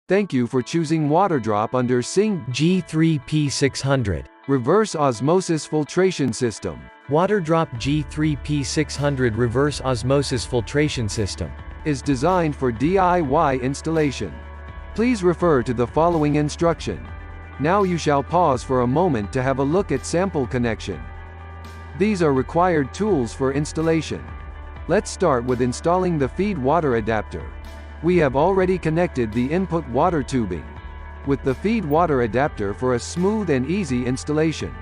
Thank you for choosing Waterdrop under SING G3P600. Reverse Osmosis Filtration System. Waterdrop G3P600 Reverse Osmosis Filtration System is designed for DIY installation. Please refer to the following instruction. Now you shall pause for a moment to have a look at sample connection. These are required tools for installation. Let's start with installing the feed water adapter. We have already connected the input water tubing with the feed water adapter for a smooth and easy installation.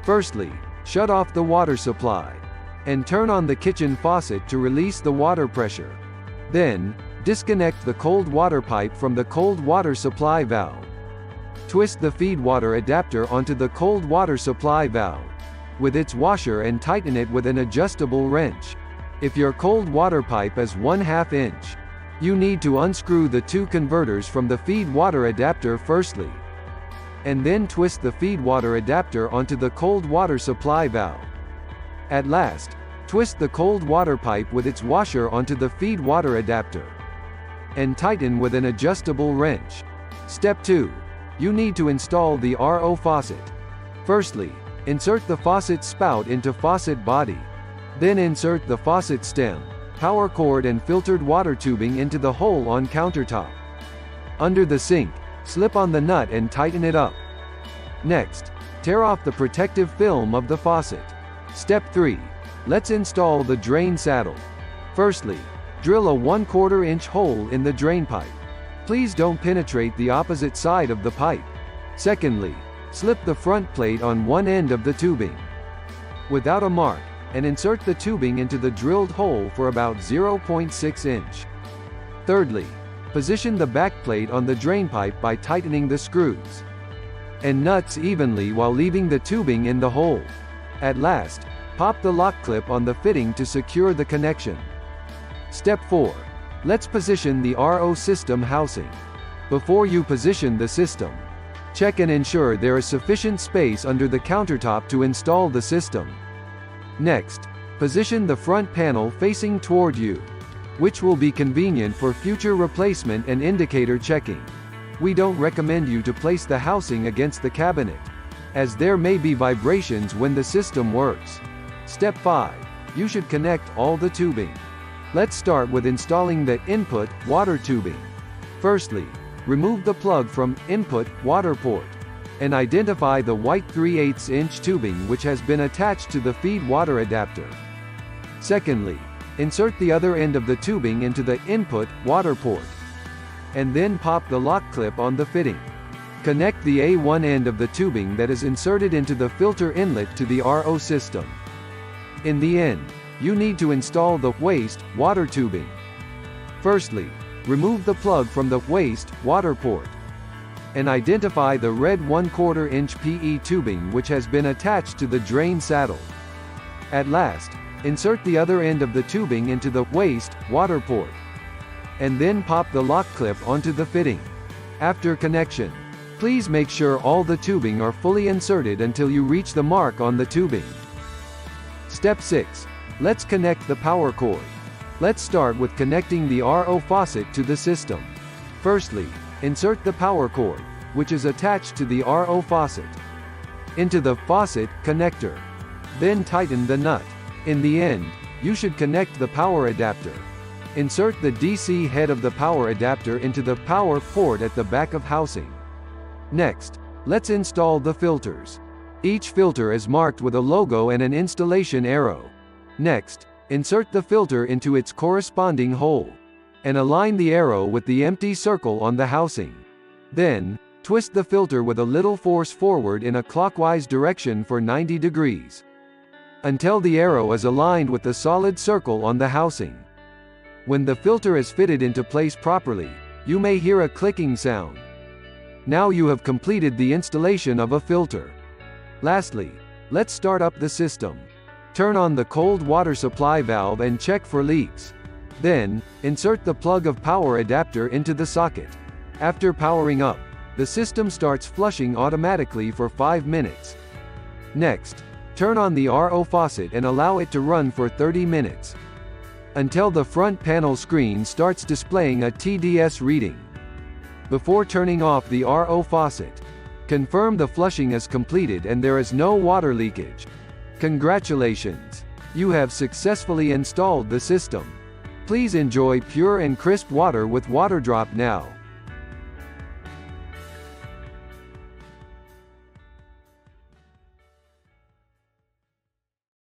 Firstly, shut off the water supply and turn on the kitchen faucet to release the water pressure. Then, disconnect the cold water pipe from the cold water supply valve. Twist the feed water adapter onto the cold water supply valve with its washer and tighten it with an adjustable wrench. If your cold water pipe is 1/2 inch, you need to unscrew the two converters from the feed water adapter firstly, and then twist the feed water adapter onto the cold water supply valve. At last, twist the cold water pipe with its washer onto the feed water adapter, and tighten with an adjustable wrench. Step 2. You need to install the RO faucet. Firstly, insert the faucet spout into faucet body. Then insert the faucet stem, power cord and filtered water tubing into the hole on countertop. Under the sink, slip on the nut and tighten it up. Next, tear off the protective film of the faucet. Step 3. Let's install the drain saddle. Firstly, drill a 1/4 inch hole in the drain pipe. Please don't penetrate the opposite side of the pipe. Secondly, slip the front plate on one end of the tubing without a mark, and insert the tubing into the drilled hole for about 0.6 inch. Thirdly, position the back plate on the drain pipe by tightening the screws and nuts evenly while leaving the tubing in the hole. At last, pop the lock clip on the fitting to secure the connection. Step 4. Let's position the RO system housing. Before you position the system, check and ensure there is sufficient space under the countertop to install the system. Next, position the front panel facing toward you, which will be convenient for future replacement and indicator checking. We don't recommend you to place the housing against the cabinet, as there may be vibrations when the system works. Step 5. You should connect all the tubing. Let's start with installing the input water tubing. Firstly, remove the plug from input water port and identify the white 3/8 inch tubing which has been attached to the feed water adapter. Secondly, insert the other end of the tubing into the input water port, and then pop the lock clip on the fitting. Connect the A1 end of the tubing that is inserted into the filter inlet to the RO system. In the end, you need to install the waste water tubing. Firstly, remove the plug from the waste water port and identify the red 1/4 inch PE tubing which has been attached to the drain saddle. At last, insert the other end of the tubing into the waste water port, and then pop the lock clip onto the fitting. After connection, please make sure all the tubing are fully inserted until you reach the mark on the tubing. Step 6. Let's connect the power cord. Let's start with connecting the RO faucet to the system. Firstly, insert the power cord, which is attached to the RO faucet, into the faucet connector. Then tighten the nut. In the end, you should connect the power adapter. Insert the DC head of the power adapter into the power port at the back of housing. Next, let's install the filters. Each filter is marked with a logo and an installation arrow. Next, insert the filter into its corresponding hole, and align the arrow with the empty circle on the housing. Then, twist the filter with a little force forward in a clockwise direction for 90 degrees, until the arrow is aligned with the solid circle on the housing. When the filter is fitted into place properly, you may hear a clicking sound. Now you have completed the installation of a filter. Lastly, let's start up the system. Turn on the cold water supply valve and check for leaks. Then, insert the plug of power adapter into the socket. After powering up, the system starts flushing automatically for 5 minutes. Next, turn on the RO faucet and allow it to run for 30 minutes, until the front panel screen starts displaying a TDS reading. before turning off the RO faucet. Confirm the flushing is completed and there is no water leakage. Congratulations! You have successfully installed the system. Please enjoy pure and crisp water with Waterdrop now.